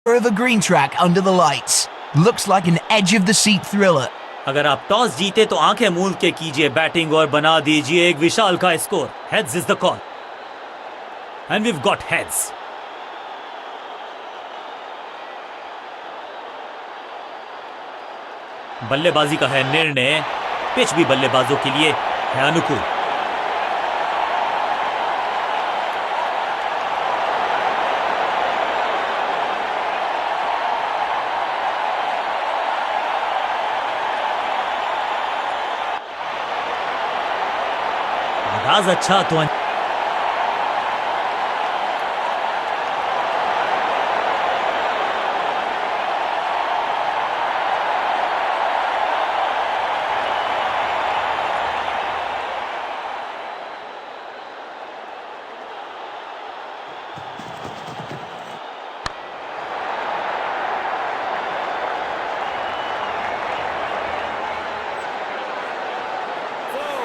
of a green track under the lights. Looks like an edge-of-the-seat thriller. अगर आप toss जीते तो आंखें मूंद के कीजिए बैटिंग और बना दीजिए एक विशाल का score. Heads is the call and we've got heads. बल्लेबाजी का है निर्णय. पिच भी बल्लेबाजों के लिए है अनुकूल. आगाज अच्छा तो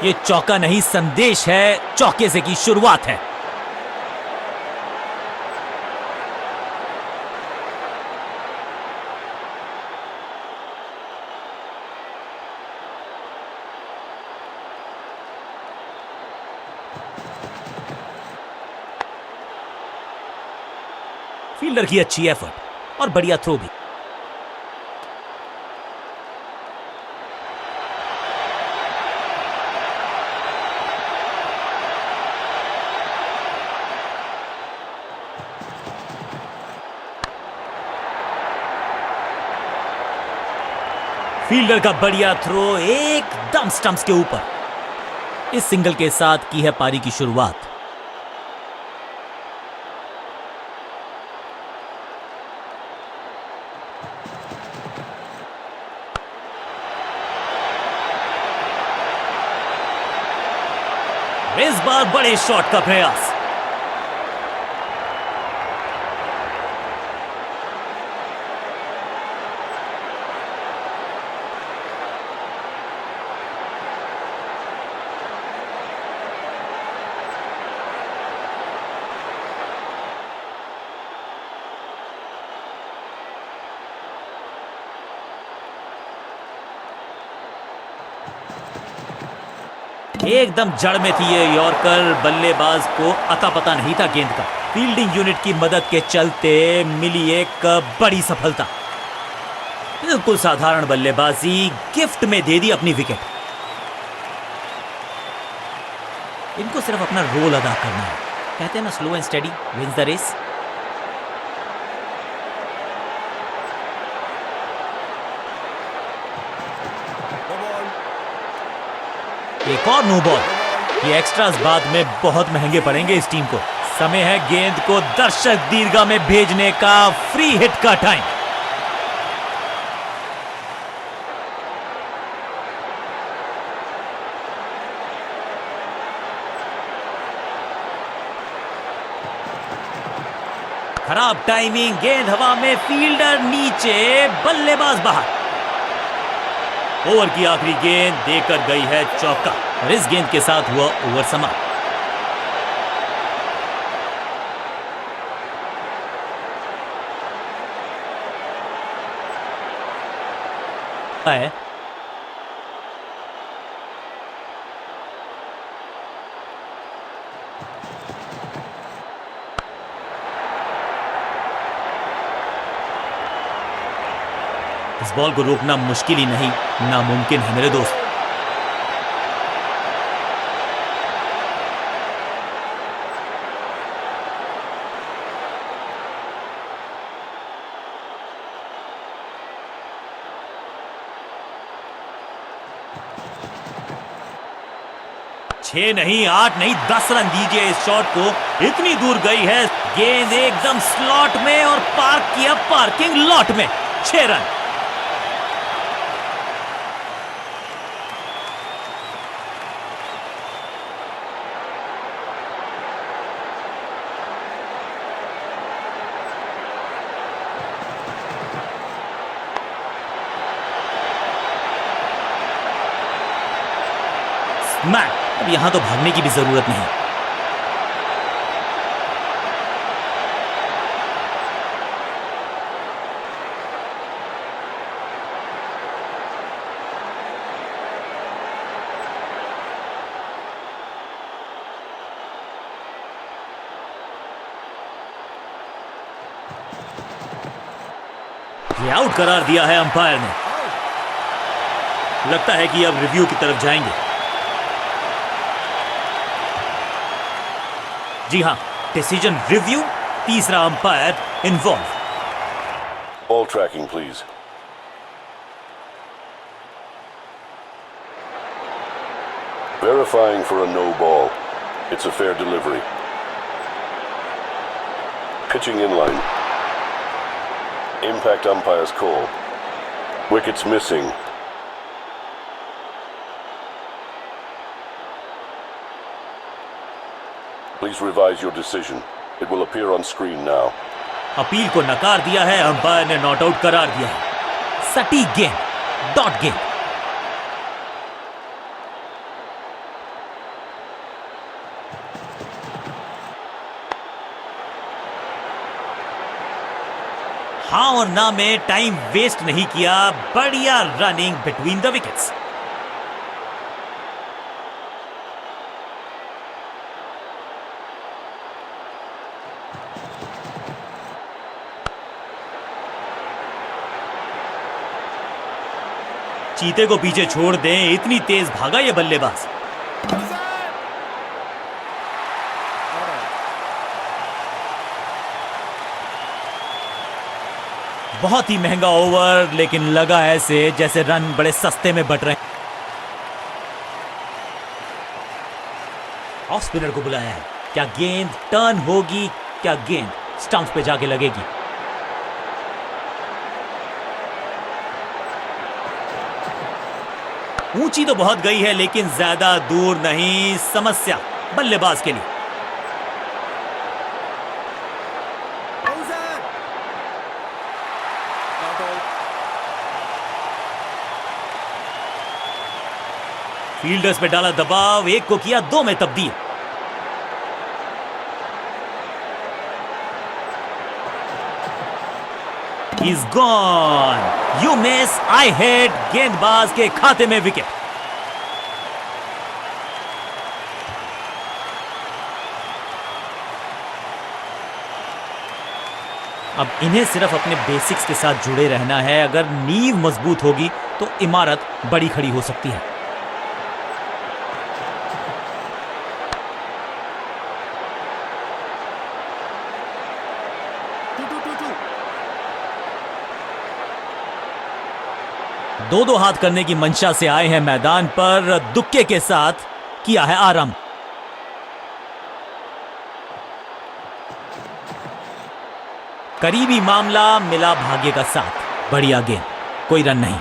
ये चौका नहीं संदेश है. चौके से की शुरुआत है. फील्डर की अच्छी एफर्ट और बढ़िया थ्रो भी. फील्डर का बढ़िया थ्रो एकदम स्टंप्स के ऊपर. इस सिंगल के साथ की है पारी की शुरुआत. इस बार बड़े शॉट का प्रयास. एकदम जड़ में थी ये यॉर्कर. बल्लेबाज को अता पता नहीं था गेंद का. फील्डिंग यूनिट की मदद के चलते मिली एक बड़ी सफलता. बिल्कुल साधारण बल्लेबाजी गिफ्ट में दे दी अपनी विकेट. इनको सिर्फ अपना रोल अदा करना है. कहते हैं ना, slow and steady wins the race. एक और नो बॉल. ये एक्स्ट्रास बाद में बहुत महंगे पड़ेंगे इस टीम को. समय है गेंद को दर्शक दीर्घा में भेजने का. फ्री हिट का टाइम. खराब टाइमिंग. गेंद हवा में, फील्डर नीचे, बल्लेबाज बाहर. ओवर की आखिरी गेंद देकर गई है चौका. और इस गेंद के साथ हुआ ओवर समाप्त. है इस बॉल को रोकना मुश्किल ही नहीं, नामुमकिन है मेरे दोस्त. छह नहीं, 8 नहीं, 10 रन दीजिए इस शॉट को. इतनी दूर गई है गेंद एकदम स्लॉट में और पार्क किया पार्किंग लॉट में. 6 रन. मैट, अब यहां तो भागने की भी जरूरत नहीं. ये आउट करार दिया है अंपायर ने। लगता है कि अब रिव्यू की तरफ जाएंगे। जी हां, डिसीजन रिव्यू, तीसरा umpire involve. Ball tracking, please. Verifying for a no ball. It's a fair delivery. Pitching inline. Impact umpire's call. Wickets missing. Please revise your decision. It will appear on screen now. Appeal को नकार दिया है, umpire ने not out करार दिया है। सटीक गेंद, डॉट गेंद। हाँ और ना में टाइम वेस्ट नहीं किया, बढ़िया रनिंग बिटवीन द विकेट्स। चीते को पीछे छोड़ दें, इतनी तेज भागा ये बल्लेबाज। बहुत ही महंगा ओवर, लेकिन लगा ऐसे जैसे रन बड़े सस्ते में बट रहे हैं। ऑफ स्पिनर को बुलाया है। क्या गेंद टर्न होगी? क्या गेंद स्टंप्स पे जाके लगेगी? ऊंची तो बहुत गई है, लेकिन ज्यादा दूर नहीं। समस्या बल्लेबाज के लिए। फील्डर्स पे डाला दबाव, एक को किया दो में तब्दील। He's gone. You miss, I hit. गेंदबाज के खाते में विकेट। अब इन्हें सिर्फ अपने बेसिक्स के साथ जुड़े रहना है। अगर नींव मजबूत होगी तो इमारत बड़ी खड़ी हो सकती है। दो दो हाथ करने की मंशा से आए हैं मैदान पर, दुक्के के साथ किया है आराम। करीबी मामला, मिला भाग्य का साथ। बढ़िया गेंद, कोई रन नहीं।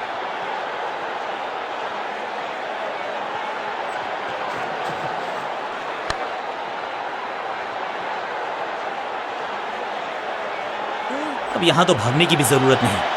अब यहां तो भागने की भी जरूरत नहीं।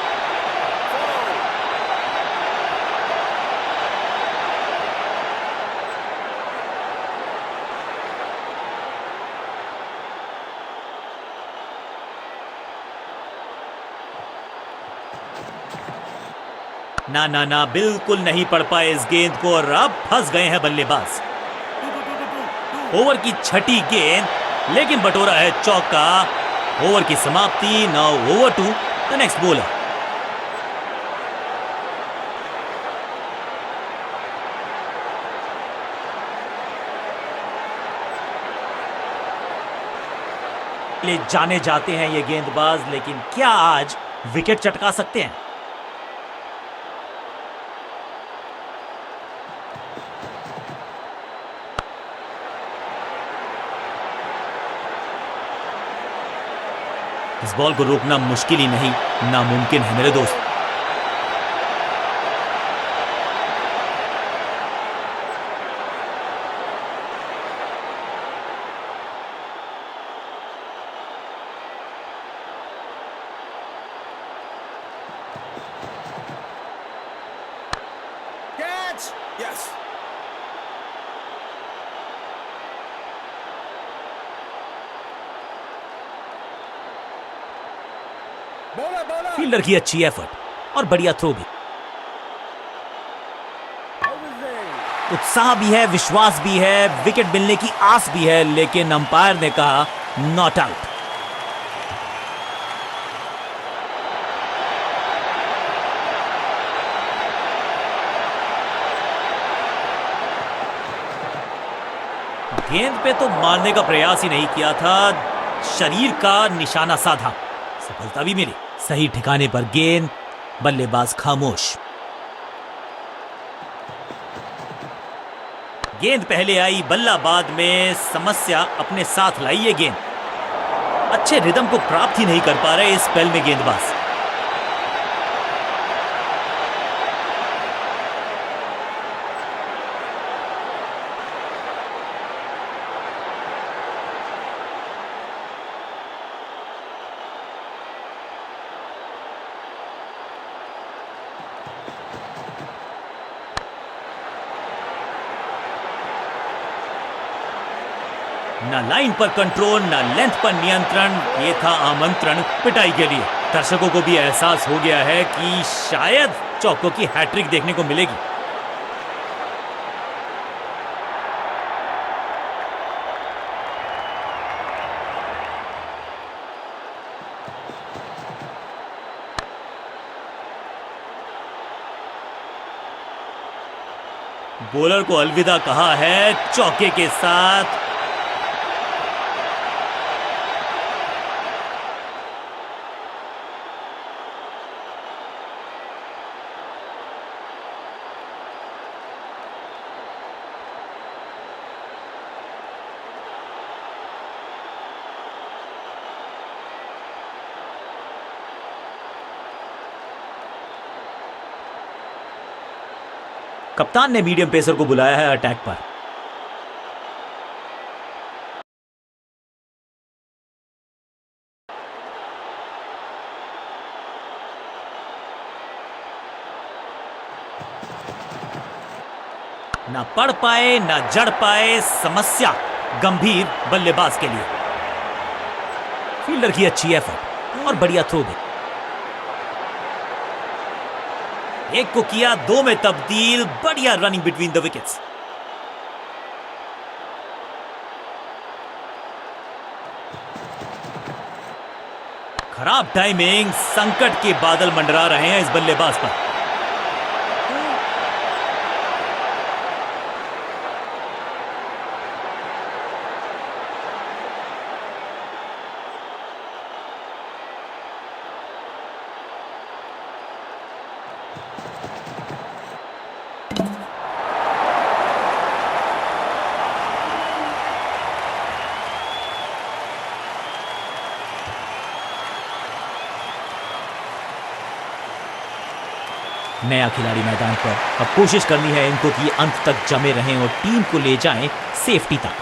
ना ना ना, बिल्कुल नहीं पड़ पाए इस गेंद को और अब फंस गए हैं बल्लेबाज। ओवर की छठी गेंद, लेकिन बटोरा है चौका। ओवर की समाप्ति। Now over to the next bowler. ले जाने जाते हैं ये गेंदबाज, लेकिन क्या आज विकेट चटका सकते हैं? इस बॉल को रोकना मुश्किल ही नहीं, नामुमकिन है मेरे दोस्त। Catch! Yes. फील्डर की अच्छी एफर्ट और बढ़िया थ्रो भी। उत्साह भी है, विश्वास भी है, विकेट मिलने की आस भी है, लेकिन अंपायर ने कहा नॉट आउट। गेंद पे तो मारने का प्रयास ही नहीं किया था, शरीर का निशाना साधा, सफलता भी मिली। सही ठिकाने पर गेंद, बल्लेबाज खामोश। गेंद पहले आई, बल्ला बाद में, समस्या अपने साथ लाई ये गेंद। अच्छे रिदम को प्राप्त ही नहीं कर पा रहे इस स्पेल में गेंदबाज। ना लाइन पर कंट्रोल, ना लेंथ पर नियंत्रण, ये था आमंत्रण पिटाई के लिए। दर्शकों को भी एहसास हो गया है कि शायद चौकों की हैट्रिक देखने को मिलेगी। बॉलर को अलविदा कहा है चौके के साथ। कप्तान ने मीडियम पेसर को बुलाया है अटैक पर। ना पढ़ पाए ना जड़ पाए, समस्या गंभीर बल्लेबाज के लिए। फील्डर की अच्छी एफर्ट और बढ़िया थ्रो भी। एक को किया, दो में तब्दील, बढ़िया रनिंग बिटवीन द विकेट्स। खराब टाइमिंग, संकट के बादल मंडरा रहे हैं इस बल्लेबाज पर। नया खिलाड़ी मैदान पर, अब कोशिश करनी है इनको कि अंत तक जमे रहें और टीम को ले जाएं सेफ्टी तक।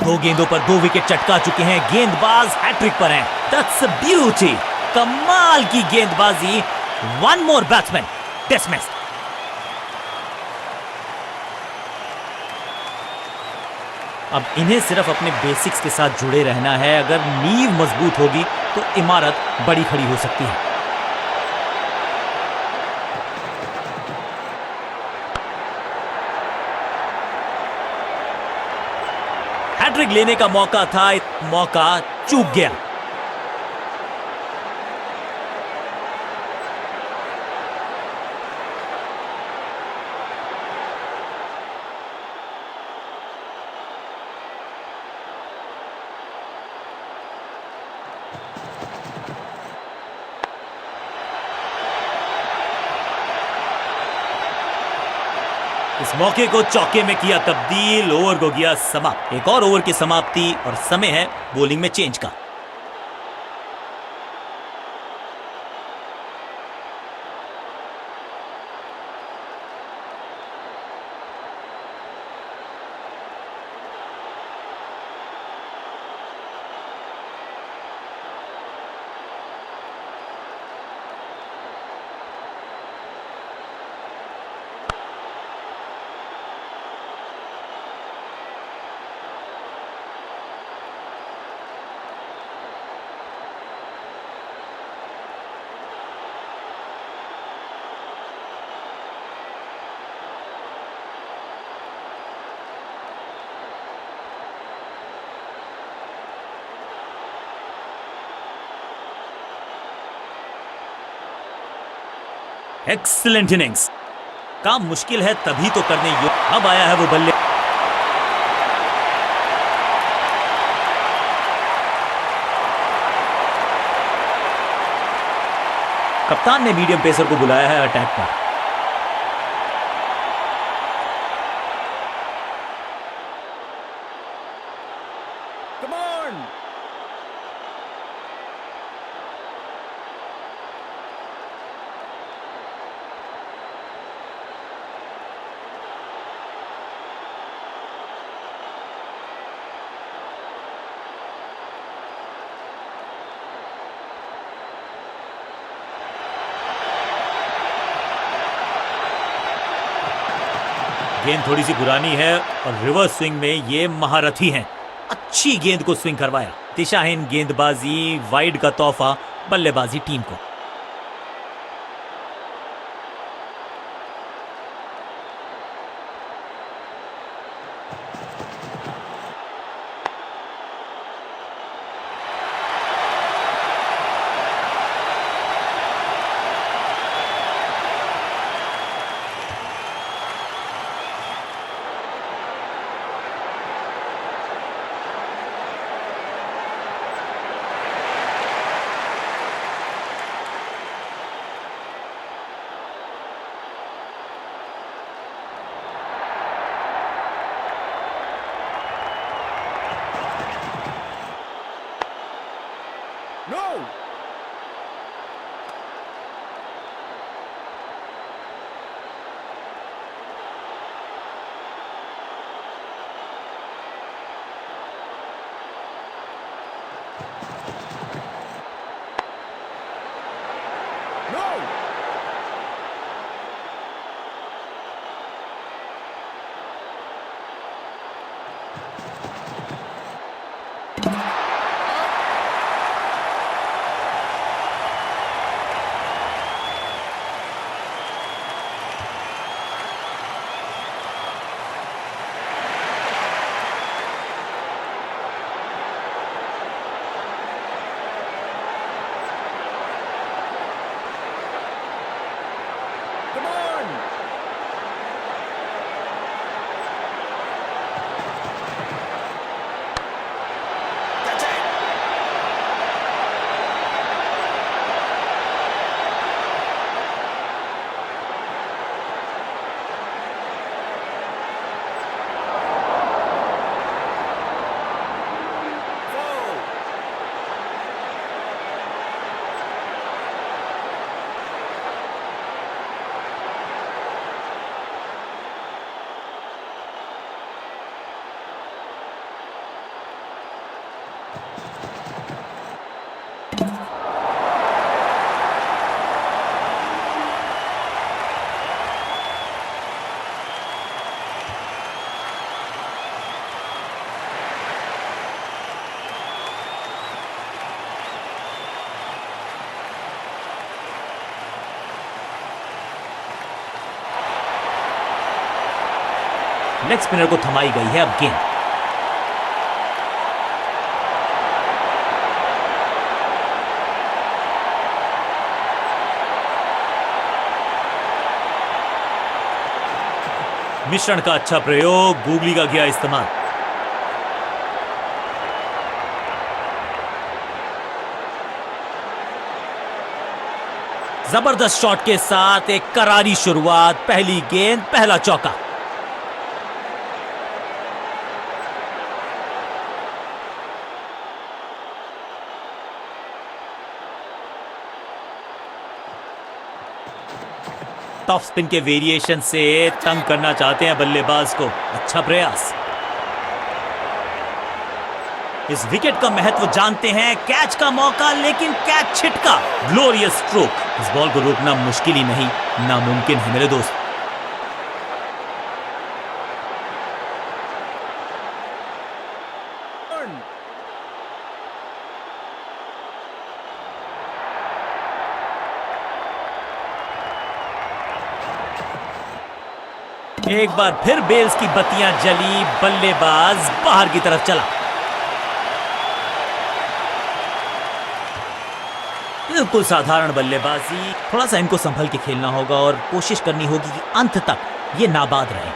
दो गेंदों पर दो विकेट चटका चुके हैं, गेंदबाज हैट्रिक पर हैं। दैट्स अ ब्यूटी, कमाल की गेंदबाजी। One more batsman dismissed. अब इन्हें सिर्फ अपने बेसिक्स के साथ जुड़े रहना है। अगर नींव मजबूत होगी तो इमारत बड़ी खड़ी हो सकती है। हैट्रिक लेने का मौका था, मौका चूक गया। इस मौके को चौके में किया तब्दील, ओवर को किया समाप्त। एक और ओवर की समाप्ति और समय है बॉलिंग में चेंज का। Excellent innings. काम मुश्किल है तभी तो करने योग्य। अब आया है वो बल्ले। कप्तान ने मीडियम पेसर को बुलाया है अटैक पर। गेंद थोड़ी सी पुरानी है और रिवर्स स्विंग में ये महारथी हैं। अच्छी गेंद को स्विंग करवाया। दिशाहीन गेंदबाजी वाइड का तोहफा बल्लेबाजी टीम को। लेग स्पिनर को थमाई गई है अब गेंद। मिश्रण का अच्छा प्रयोग, गूगली का किया इस्तेमाल। जबरदस्त शॉट के साथ एक करारी शुरुआत। पहली गेंद पहला चौका। टॉप स्पिन के वेरिएशन से तंग करना चाहते हैं बल्लेबाज को। अच्छा प्रयास। इस विकेट का महत्व जानते हैं। कैच का मौका, लेकिन कैच छिटका। Glorious stroke. इस बॉल को रोकना मुश्किल ही नहीं, नामुमकिन है मेरे दोस्त। एक बार फिर बेल्स की बत्तियां जली। बल्लेबाज बाहर की तरफ चला। बिल्कुल साधारण बल्लेबाजी। थोड़ा सा इनको संभल के खेलना होगा और कोशिश करनी होगी कि अंत तक ये नाबाद रहे।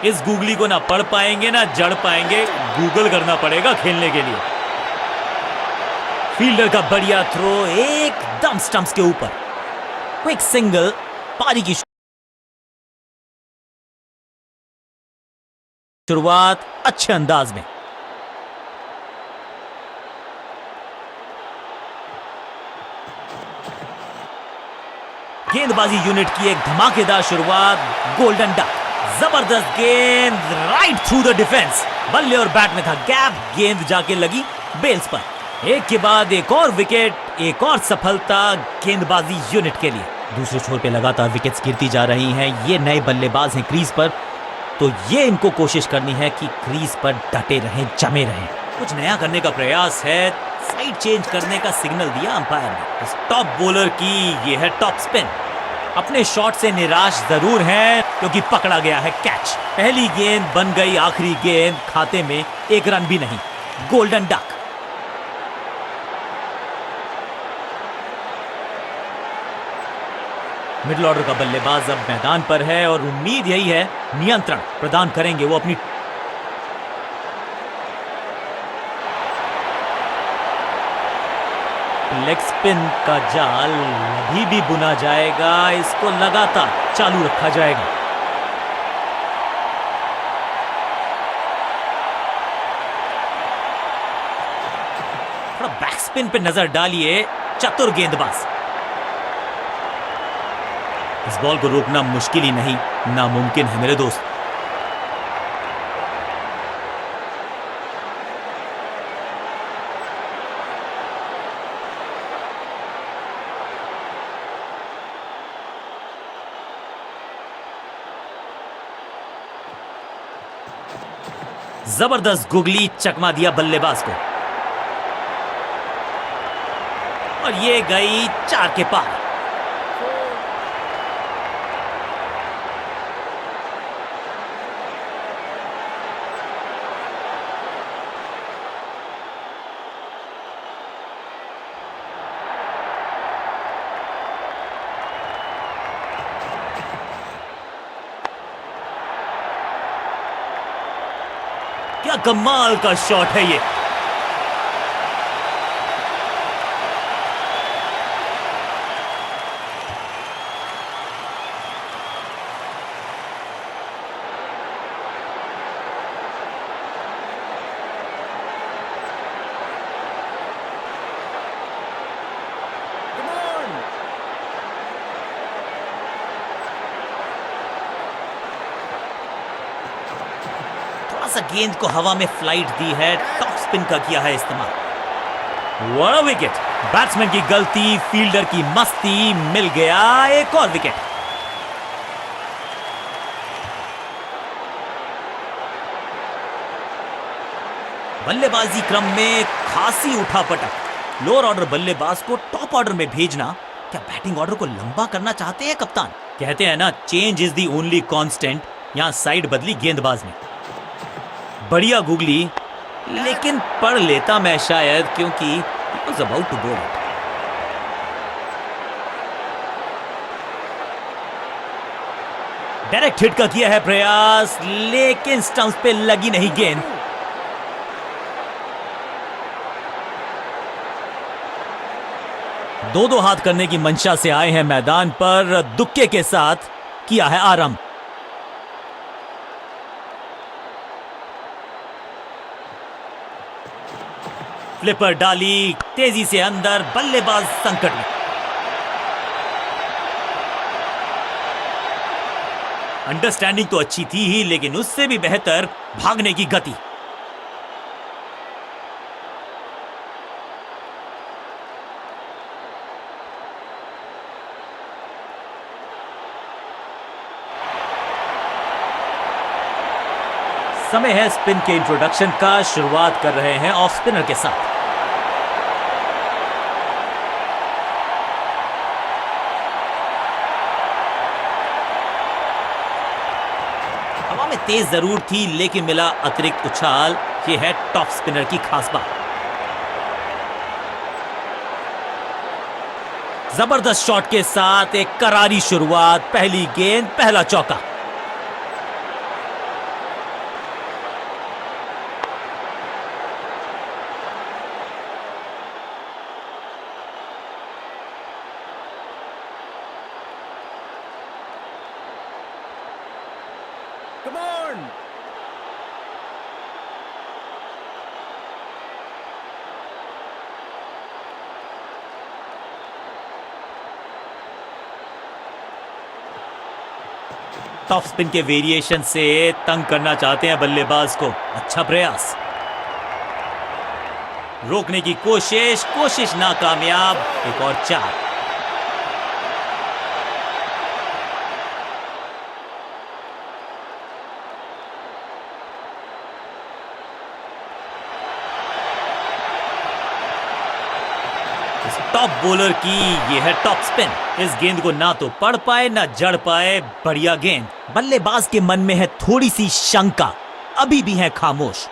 इस गूगली को ना पढ़ पाएंगे ना जड़ पाएंगे, गूगल करना पड़ेगा खेलने के लिए। फील्डर का बढ़िया थ्रो एकदम स्टंप्स के ऊपर। क्विक सिंगल, पारी की शुरुआत अच्छे अंदाज में। गेंदबाजी यूनिट की एक धमाकेदार शुरुआत। गोल्डन डक, जबरदस्त गेंद राइट थ्रू द डिफेंस। बल्ले और बैट में था गैप, गेंद जाके लगी बेल्स पर। एक के बाद एक और विकेट, एक और सफलता गेंदबाजी यूनिट के लिए। दूसरे छोर पे लगातार विकेट्स गिरती जा रही हैं। ये नए बल्लेबाज हैं क्रीज पर, तो ये इनको कोशिश करनी है कि क्रीज पर डटे रहें, जमे रहें। कुछ नया करने का प्रयास है, साइड चेंज करने का सिग्नल दिया अंपायर ने। इस टॉप बॉलर की ये है टॉप स्पिन। अपने शॉट से निराश जरूर हैं क्योंकि पकड़ा गया है कैच। पहली गेंद बन गई आखिरी गेंद, खाते में एक रन भी नहीं। Golden duck. मिडिल ऑर्डर का बल्लेबाज अब मैदान पर है और उम्मीद यही है नियंत्रण प्रदान करेंगे वो अपनी। लेग स्पिन का जाल अभी भी बुना जाएगा, इसको लगातार चालू रखा जाएगा। थोड़ा बैक स्पिन पे नजर डालिए, चतुर गेंदबाज। इस बॉल को रोकना मुश्किल ही नहीं, नामुमकिन है मेरे दोस्त। जबरदस्त गुगली चकमा दिया बल्लेबाज को और ये गई 4 के पार। क्या कमाल का शॉट है ये। गेंद को हवा में फ्लाइट दी है, टॉप स्पिन का किया है इस्तेमाल। What a wicket. बैट्समैन की गलती, फील्डर की मस्ती, मिल गया एक और विकेट। बल्लेबाजी क्रम में खासी उठापटक। लोअर ऑर्डर बल्लेबाज को टॉप ऑर्डर में भेजना, क्या बैटिंग ऑर्डर को लंबा करना चाहते हैं कप्तान? कहते हैं ना, change is the only constant. यहां साइड बदली गेंदबाज ने। बढ़िया गुगली, लेकिन पढ़ लेता मैं शायद, क्योंकि he was about to bowl it. Direct hit का किया है प्रयास, लेकिन स्टंप्स पे लगी नहीं गेंद। दो हाथ करने की मंशा से आए हैं मैदान पर, दुक्के के साथ किया है आरंभ। फ्लिपर डाली, तेजी से अंदर, बल्लेबाज संकट में। अंडरस्टैंडिंग तो अच्छी थी ही, लेकिन उससे भी बेहतर भागने की गति। समय है स्पिन के इंट्रोडक्शन का। शुरुआत कर रहे हैं ऑफ स्पिनर के साथ। हवा में तेज जरूर थी लेकिन मिला अतिरिक्त उछाल। ये है टॉप स्पिनर की खास बात। जबरदस्त शॉट के साथ एक करारी शुरुआत, पहली गेंद पहला चौका। Come on! टॉप स्पिन के वेरिएशन से तंग करना चाहते हैं बल्लेबाज को। अच्छा प्रयास, रोकने की कोशिश नाकामयाब। एक और चार। टॉप बॉलर की ये है टॉप स्पिन। इस गेंद को ना तो पढ़ पाए ना जड़ पाए। बढ़िया गेंद। बल्लेबाज के मन में है थोड़ी सी शंका, अभी भी है खामोश।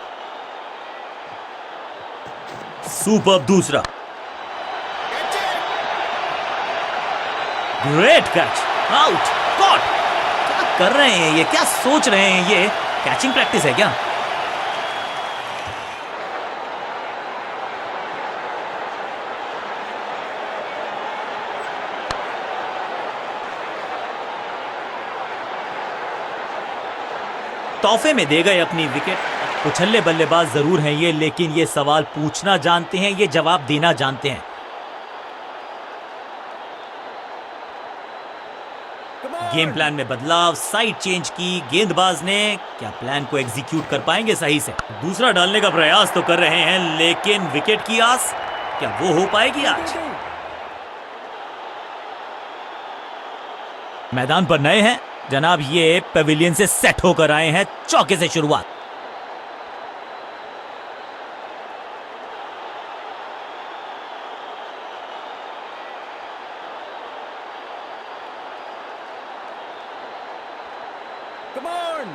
सुपर दूसरा। Great catch, out, caught. क्या कर रहे हैं ये, क्या सोच रहे हैं ये? कैचिंग प्रैक्टिस है क्या? तोहफे में दे गए अपनी विकेट। उछल्ले बल्लेबाज जरूर हैं ये, लेकिन ये सवाल पूछना जानते हैं, ये जवाब देना जानते हैं। गेम प्लान में बदलाव, साइड चेंज की गेंदबाज ने। क्या प्लान को एग्जीक्यूट कर पाएंगे सही से? दूसरा डालने का प्रयास तो कर रहे हैं, लेकिन विकेट की आस, क्या वो हो पाएगी आज? मैदान पर नए हैं जनाब, ये पेविलियन से सेट होकर आए हैं। चौके से शुरुआत। Come on!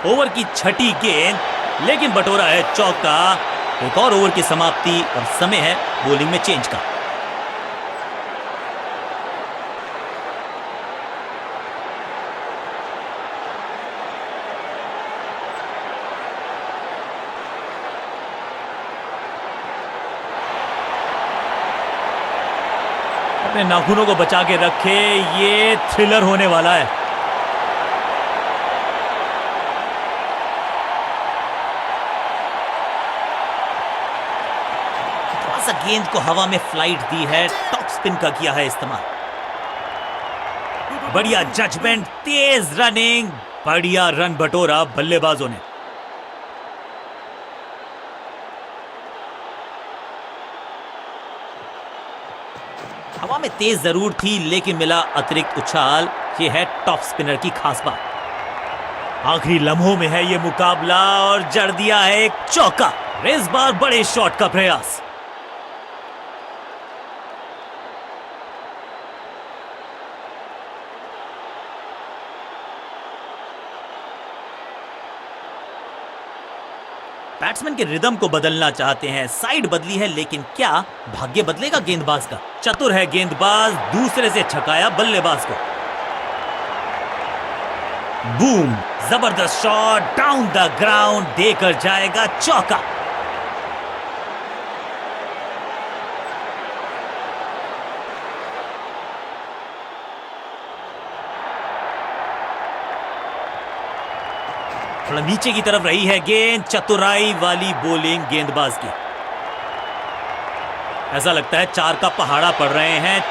ओवर की छठी गेंद, लेकिन बटोरा है चौका। एक और ओवर की समाप्ति और समय है बॉलिंग में चेंज का। अपने नाखूनों को बचा के रखे, ये थ्रिलर होने वाला है। गेंद को हवा में फ्लाइट दी है, टॉप स्पिन का किया है इस्तेमाल। बढ़िया जजमेंट, तेज रनिंग, बढ़िया रन बटोरा बल्लेबाजों ने। हवा में तेज जरूर थी लेकिन मिला अतिरिक्त उछाल। ये है टॉप स्पिनर की खास बात। आखिरी लम्हों में है ये मुकाबला और जड़ दिया है एक चौका। इस बार बड़े शॉट का प्रयास। बैट्समैन के रिदम को बदलना चाहते हैं। साइड बदली है, लेकिन क्या भाग्य बदलेगा गेंदबाज का? चतुर है गेंदबाज, दूसरे से छकाया बल्लेबाज को। बूम, जबरदस्त शॉट, डाउन द ग्राउंड, देकर जाएगा चौका। थोड़ा नीचे की तरफ रही है गेंद, चतुराई वाली बॉलिंग गेंदबाज की। ऐसा लगता है चार का पहाड़ा पड़ रहे हैं।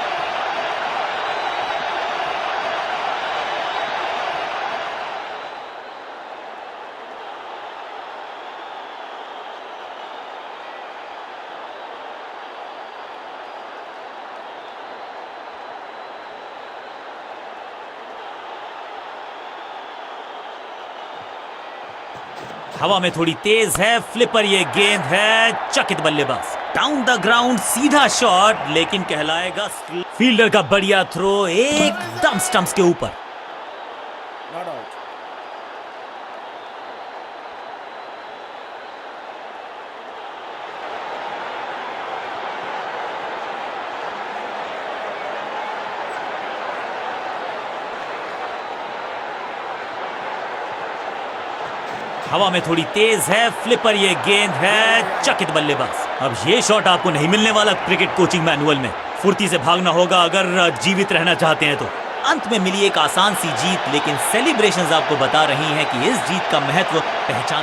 हवा में थोड़ी तेज है, फ्लिपर ये गेंद है, चकित बल्लेबाज। डाउन द ग्राउंड सीधा शॉट, लेकिन कहलाएगा फील्डर का बढ़िया थ्रो एकदम स्टंप्स के ऊपर। Not out. हवा में थोड़ी तेज है, फ्लिपर ये गेंद है, चकित बल्लेबाज। अब ये शॉट आपको नहीं मिलने वाला क्रिकेट कोचिंग मैनुअल में। फुर्ती से भागना होगा अगर जीवित रहना चाहते हैं तो। अंत में मिली एक आसान सी जीत, लेकिन सेलिब्रेशंस आपको बता रही हैं कि इस जीत का महत्व पहचान